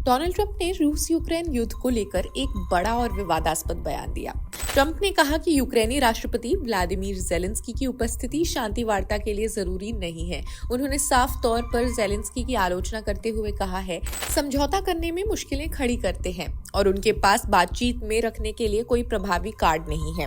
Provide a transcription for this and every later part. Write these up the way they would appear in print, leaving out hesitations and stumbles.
Donald Trump ने रूस Ukraine युद्ध को लेकर एक बड़ा और विवादास्पद बयान दिया। ट्रंप ने कहा कि यूक्रेनी राष्ट्रपति व्लादिमीर जेलेंस्की की उपस्थिति शांति वार्ता के लिए जरूरी नहीं है। उन्होंने साफ तौर पर जेलेंस्की की आलोचना करते हुए कहा है, समझौता करने में मुश्किलें खड़ी करते हैं और उनके पास बातचीत में रखने के लिए कोई प्रभावी कार्ड नहीं है।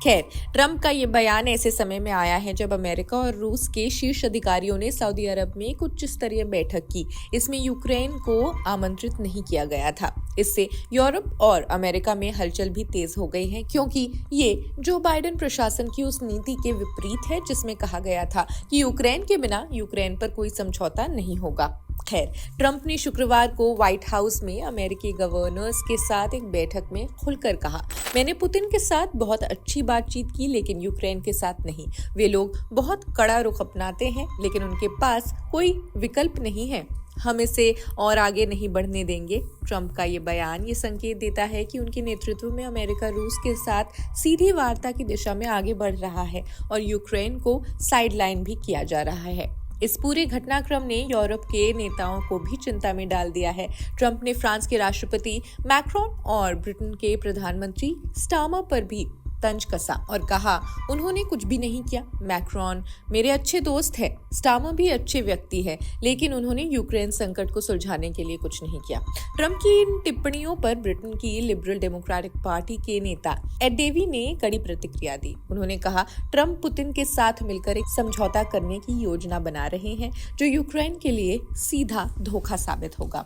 खैर, ट्रंप का ये बयान ऐसे समय में आया है जब अमेरिका और रूस के शीर्ष अधिकारियों ने सऊदी अरब में एक उच्च स्तरीय बैठक की। इसमें यूक्रेन को आमंत्रित नहीं किया गया था। इससे यूरोप और अमेरिका में हलचल भी तेज हो गई है, क्योंकि ये जो बाइडेन प्रशासन की उस नीति के विपरीत है जिसमें कहा गया था कि यूक्रेन के बिना यूक्रेन पर कोई समझौता नहीं होगा। खैर, ट्रंप ने शुक्रवार को व्हाइट हाउस में अमेरिकी गवर्नर्स के साथ एक बैठक में खुलकर कहा, मैंने पुतिन के साथ बहुत अच्छी बातचीत की, लेकिन यूक्रेन के साथ नहीं। वे लोग बहुत कड़ा रुख अपनाते हैं, लेकिन उनके पास कोई विकल्प नहीं है। हम इसे और आगे नहीं बढ़ने देंगे। ट्रंप का ये बयान ये संकेत देता है कि उनके नेतृत्व में अमेरिका रूस के साथ सीधी वार्ता की दिशा में आगे बढ़ रहा है और यूक्रेन को साइडलाइन भी किया जा रहा है। इस पूरे घटनाक्रम ने यूरोप के नेताओं को भी चिंता में डाल दिया है। ट्रंप ने फ्रांस के राष्ट्रपति मैक्रोन और ब्रिटेन के प्रधानमंत्री स्टार्मर पर भी तंज कसा और कहा, उन्होंने कुछ भी नहीं किया। मैक्रोन मेरे अच्छे दोस्त है, स्टार्मर भी अच्छे व्यक्ति है, लेकिन उन्होंने यूक्रेन संकट को सुलझाने के लिए कुछ नहीं किया। ट्रंप की इन टिप्पणियों पर ब्रिटेन की लिबरल डेमोक्रेटिक पार्टी के नेता एड डेवी ने कड़ी प्रतिक्रिया दी। उन्होंने कहा, ट्रंप पुतिन के साथ मिलकर एक समझौता करने की योजना बना रहे हैं जो यूक्रेन के लिए सीधा धोखा साबित होगा।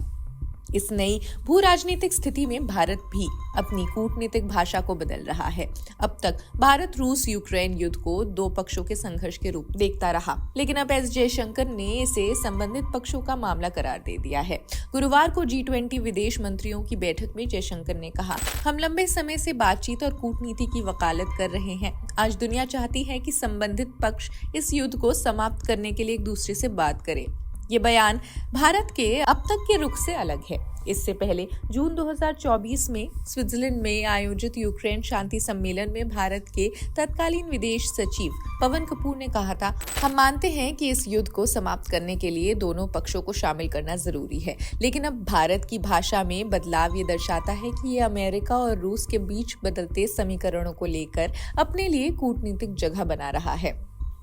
इस नई भू राजनीतिक स्थिति में भारत भी अपनी कूटनीतिक भाषा को बदल रहा है। अब तक भारत रूस यूक्रेन युद्ध को दो पक्षों के संघर्ष के रूप देखता रहा, लेकिन अब एस जयशंकर ने इसे संबंधित पक्षों का मामला करार दे दिया है। गुरुवार को G20 विदेश मंत्रियों की बैठक में जयशंकर ने कहा, हम लंबे समय से बातचीत और कूटनीति की वकालत कर रहे हैं। आज दुनिया चाहती है कि संबंधित पक्ष इस युद्ध को समाप्त करने के लिए एक दूसरे से बात करें। ये बयान भारत के अब तक के रुख से अलग है। इससे पहले जून 2024 में स्विट्जरलैंड में आयोजित यूक्रेन शांति सम्मेलन में भारत के तत्कालीन विदेश सचिव पवन कपूर ने कहा था, हम मानते हैं कि इस युद्ध को समाप्त करने के लिए दोनों पक्षों को शामिल करना जरूरी है, लेकिन अब भारत की भाषा में बदलाव ये दर्शाता है कि ये अमेरिका और रूस के बीच बदलते समीकरणों को लेकर अपने लिए कूटनीतिक जगह बना रहा है।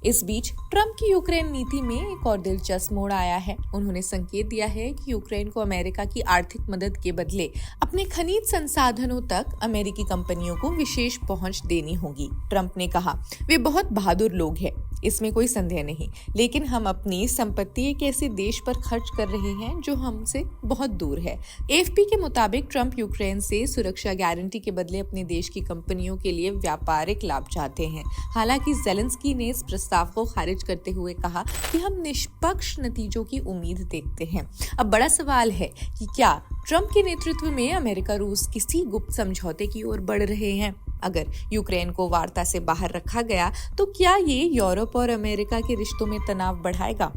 इस बीच ट्रंप की यूक्रेन नीति में एक और दिलचस्प मोड़ आया है। उन्होंने संकेत दिया है कि यूक्रेन को अमेरिका की आर्थिक मदद के बदले अपने खनिज संसाधनों तक अमेरिकी कंपनियों को विशेष पहुंच देनी होगी। ट्रंप ने कहा, वे बहुत बहादुर लोग हैं, इसमें कोई संदेह नहीं, लेकिन हम अपनी संपत्ति एक ऐसे देश पर खर्च कर रहे हैं जो हमसे बहुत दूर है। AFP के मुताबिक ट्रंप यूक्रेन से सुरक्षा गारंटी के बदले अपने देश की कंपनियों के लिए व्यापारिक लाभ चाहते हैं। हालांकि जेलेंस्की ने इस प्रस्ताव को खारिज करते हुए कहा कि हम निष्पक्ष नतीजों की उम्मीद देखते हैं। अब बड़ा सवाल है कि क्या ट्रंप के नेतृत्व में अमेरिका रूस किसी गुप्त समझौते की ओर बढ़ रहे हैं? अगर यूक्रेन को वार्ता से बाहर रखा गया तो क्या ये यूरोप और अमेरिका के रिश्तों में तनाव बढ़ाएगा?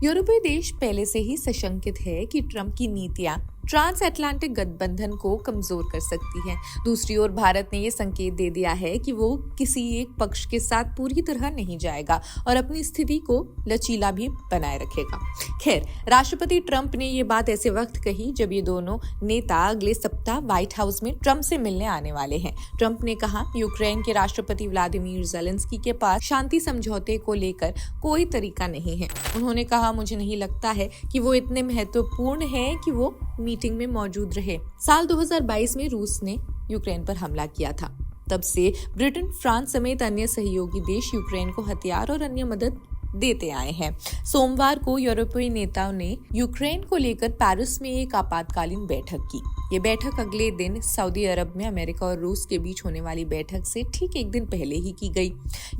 यूरोपीय देश पहले से ही सशंकित है कि ट्रंप की नीतियां ट्रांस अटलांटिक गठबंधन को कमजोर कर सकती हैं। दूसरी ओर भारत ने ये संकेत दे दिया है कि वो किसी एक पक्ष के साथ पूरी तरह नहीं जाएगा और अपनी स्थिति को लचीला भी बनाए रखेगा। खैर, राष्ट्रपति ट्रंप ने ये बात ऐसे वक्त कही जब ये दोनों नेता अगले सप्ताह व्हाइट हाउस में ट्रंप से मिलने आने वाले हैं। ट्रंप ने कहा, यूक्रेन के राष्ट्रपति व्लादिमीर जेलेंस्की के पास शांति समझौते को लेकर कोई तरीका नहीं है। उन्होंने कहा, मुझे नहीं लगता है कि वो इतने महत्वपूर्ण है कि वो मीटिंग में मौजूद रहे। साल 2022 में रूस ने यूक्रेन पर हमला किया था। तब से ब्रिटेन, फ्रांस समेत अन्य सहयोगी देश यूक्रेन को हथियार और अन्य मदद देते आए हैं। सोमवार को यूरोपीय नेताओं ने यूक्रेन को लेकर पेरिस में एक आपातकालीन बैठक की। ये बैठक अगले दिन सऊदी अरब में अमेरिका और रूस के बीच होने वाली बैठक से ठीक एक दिन पहले ही की गई।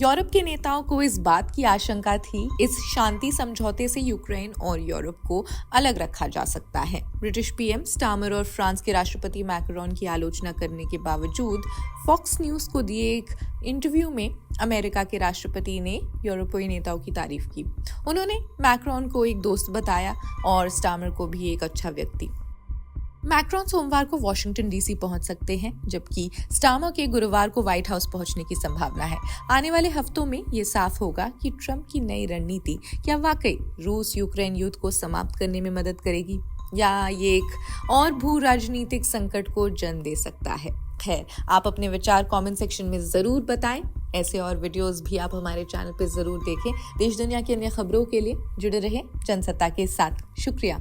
यूरोप के नेताओं को इस बात की आशंका थी, इस शांति समझौते से यूक्रेन और यूरोप को अलग रखा जा सकता है। ब्रिटिश PM स्टार्मर और फ्रांस के राष्ट्रपति मैक्रोन की आलोचना करने के बावजूद फॉक्स न्यूज को दिए एक इंटरव्यू में अमेरिका के राष्ट्रपति ने यूरोपीय नेताओं की तारीफ की। उन्होंने मैक्रोन को एक दोस्त बताया और स्टार्मर को भी एक अच्छा व्यक्ति। मैक्रोन सोमवार को वाशिंगटन DC पहुंच सकते हैं, जबकि स्टार्मर के गुरुवार को व्हाइट हाउस पहुंचने की संभावना है। आने वाले हफ्तों में ये साफ होगा कि ट्रंप की नई रणनीति क्या वाकई रूस यूक्रेन युद्ध को समाप्त करने में मदद करेगी या ये एक और भू राजनीतिक संकट को जन्म दे सकता है? खैर, आप अपने विचार कमेंट सेक्शन में ज़रूर बताएं। ऐसे और वीडियोस भी आप हमारे चैनल पे ज़रूर देखें। देश दुनिया की अन्य खबरों के लिए जुड़े रहें जनसत्ता के साथ। शुक्रिया।